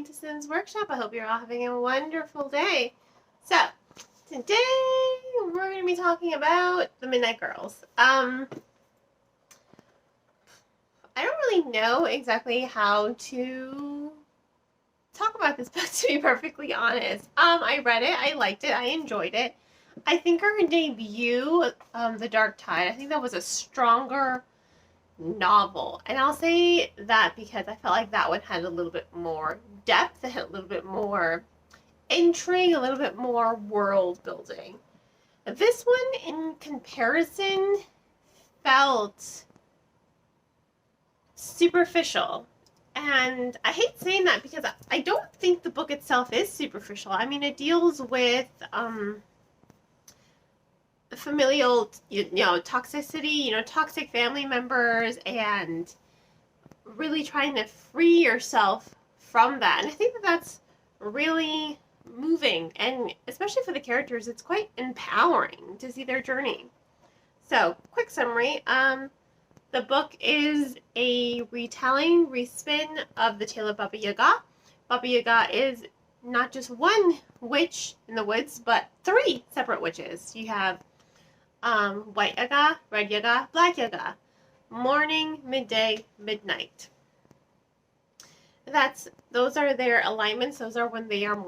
to Sim's Workshop. I hope you're all having a wonderful day. So, today we're going to be talking about the Midnight Girls. I don't really know exactly how to talk about this book, to be perfectly honest. I read it, I liked it, I enjoyed it. I think her debut, The Dark Tide, I think that was a stronger novel. And I'll say that because I felt like that one had a little bit more depth, it had a little bit more intrigue, a little bit more world building. This one, in comparison, felt superficial. And I hate saying that because I don't think the book itself is superficial. I mean, it deals with familial, toxicity, toxic family members, and really trying to free yourself from that. And I think that that's really moving, and especially for the characters, it's quite empowering to see their journey. So, quick summary. The book is a retelling, respin of the tale of Baba Yaga. Baba Yaga is not just one witch in the woods, but 3 separate witches. You have White Yaga, Red Yaga, Black Yaga. Morning, midday, midnight. Those are their alignments. Those are when they are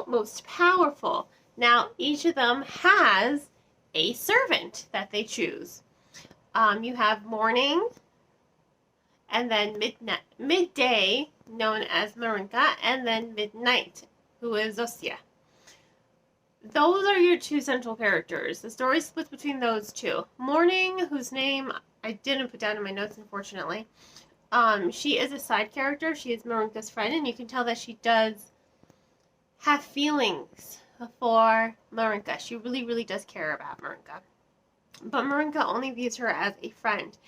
most powerful. Now, each of them has a servant that they choose. You have morning, and then midday, known as Marinka, and then midnight, who is Zosia. Those are your 2 central characters. The story splits between those 2. Morning, whose name I didn't put down in my notes, unfortunately. She is a side character. She is Marinka's friend, and you can tell that she does have feelings for Marinka. She really, really does care about Marinka. But Marinka only views her as a friend.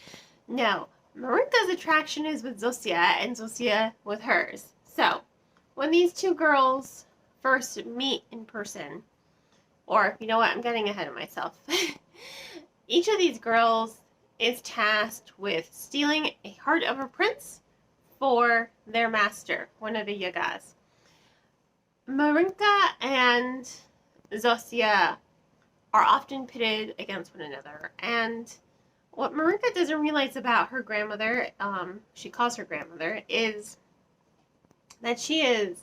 Now, Marinka's attraction is with Zosia, and Zosia with hers. So, when these 2 girls first meet in person, or, you know what, I'm getting ahead of myself. Each of these girls is tasked with stealing a heart of a prince for their master, one of the Yagas. Marinka and Zosia are often pitted against one another. And what Marinka doesn't realize about her grandmother, she calls her grandmother, is that she is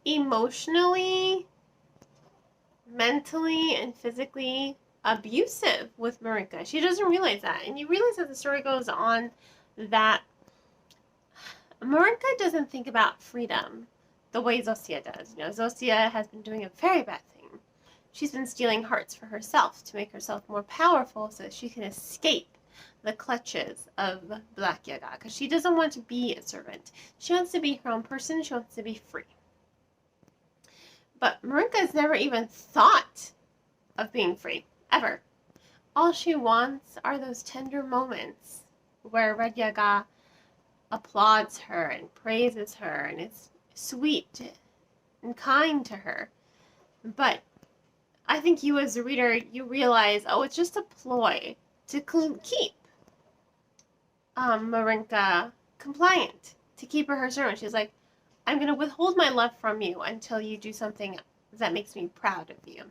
emotionally, mentally, and physically abusive with Marinka. She doesn't realize that. And you realize as the story goes on that Marinka doesn't think about freedom the way Zosia does. Zosia has been doing a very bad thing. She's been stealing hearts for herself to make herself more powerful so that she can escape the clutches of Black Yaga, because she doesn't want to be a servant. She wants to be her own person. She wants to be free. But Marinka's never even thought of being free, ever. All she wants are those tender moments where Red Yaga applauds her and praises her and is sweet and kind to her. But I think you as a reader, you realize, it's just a ploy to keep Marinka compliant, to keep her servant. She's like, I'm going to withhold my love from you until you do something that makes me proud of you.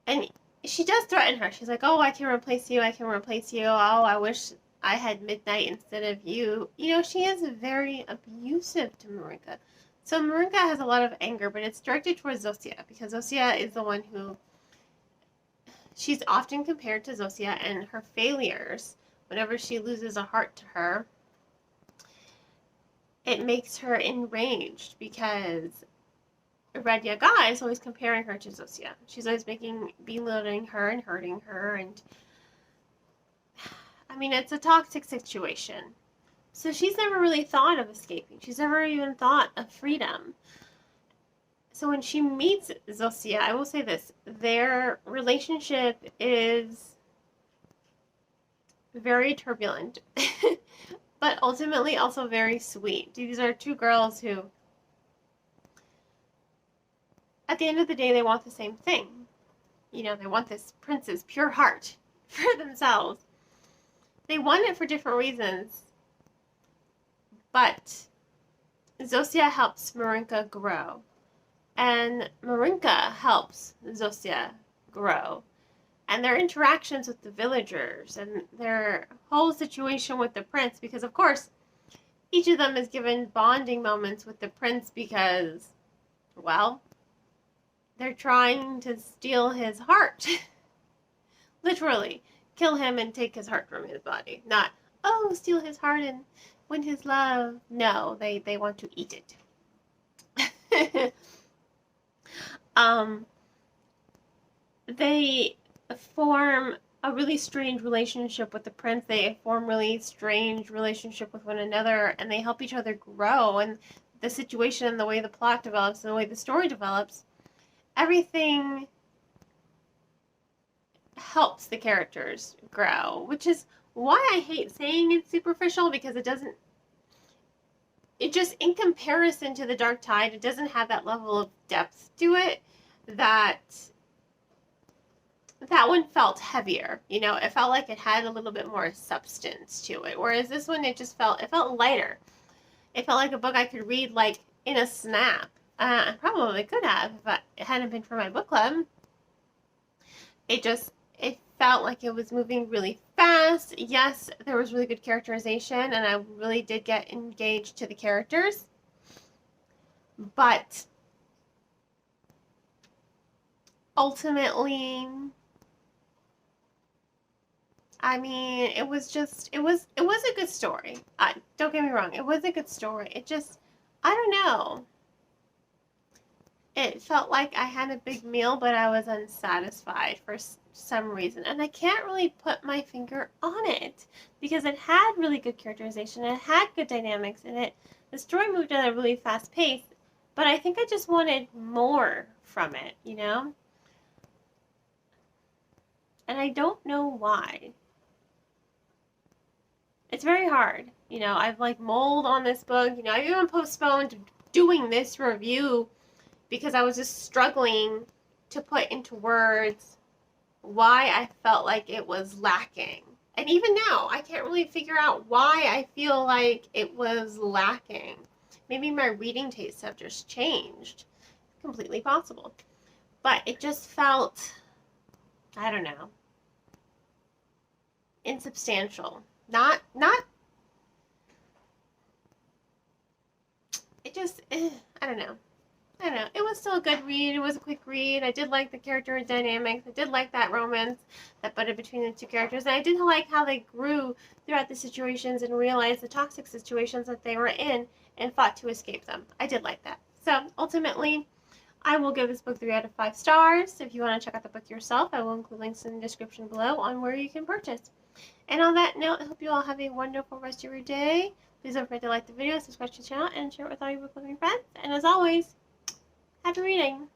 And she does threaten her. She's like, I can replace you. I can replace you. I wish I had midnight instead of you. She is very abusive to Marinka. So Marinka has a lot of anger, but it's directed towards Zosia, because Zosia is the one who, she's often compared to Zosia and her failures. Whenever she loses a heart to her, it makes her enraged, because Red Yaga is always comparing her to Zosia. She's always belittling her and hurting her, and I mean, it's a toxic situation. So she's never really thought of escaping. She's never even thought of freedom. So when she meets Zosia, I will say this, their relationship is very turbulent, but ultimately also very sweet. These are 2 girls who, at the end of the day, they want the same thing. They want this prince's pure heart for themselves. They want it for different reasons, but Zosia helps Marinka grow, and Marinka helps Zosia grow. And their interactions with the villagers and their whole situation with the prince, because of course each of them is given bonding moments with the prince because, well, they're trying to steal his heart. Literally, kill him and take his heart from his body. Not, oh, steal his heart and win his love. No, they want to eat it. They form a really strange relationship with the prince. They form really strange relationship with one another, and they help each other grow. And the situation and the way the plot develops and the way the story develops, everything helps the characters grow, which is why I hate saying it's superficial, because it doesn't, it just, in comparison to The Dark Tide, it doesn't have that level of depth to it that one felt heavier. You know, it felt like it had a little bit more substance to it, whereas this one, it felt lighter. It felt like a book I could read like in a snap. I probably could have if it hadn't been for my book club. It felt like it was moving really fast. Yes, there was really good characterization, and I really did get engaged to the characters. But ultimately, I mean, it was a good story. Don't get me wrong, it was a good story. It just, I don't know. It felt like I had a big meal, but I was unsatisfied for some reason. And I can't really put my finger on it, because it had really good characterization, it had good dynamics in it. The story moved at a really fast pace, but I think I just wanted more from it, you know? And I don't know why. It's very hard. You know, I've like mulled on this book. You know, I've even postponed doing this review because I was just struggling to put into words why I felt like it was lacking. And even now, I can't really figure out why I feel like it was lacking. Maybe my reading tastes have just changed. Completely possible. But it just felt, I don't know, insubstantial. Not, it just, I don't know. It was still a good read. It was a quick read. I did like the character dynamics. I did like that romance that butted between the two characters. And I did like how they grew throughout the situations and realized the toxic situations that they were in and fought to escape them. I did like that. So ultimately, I will give this book 3 out of 5 stars. If you want to check out the book yourself, I will include links in the description below on where you can purchase. And on that note, I hope you all have a wonderful rest of your day. Please don't forget to like the video, subscribe to the channel, and share it with all your book loving friends. And as always, happy reading!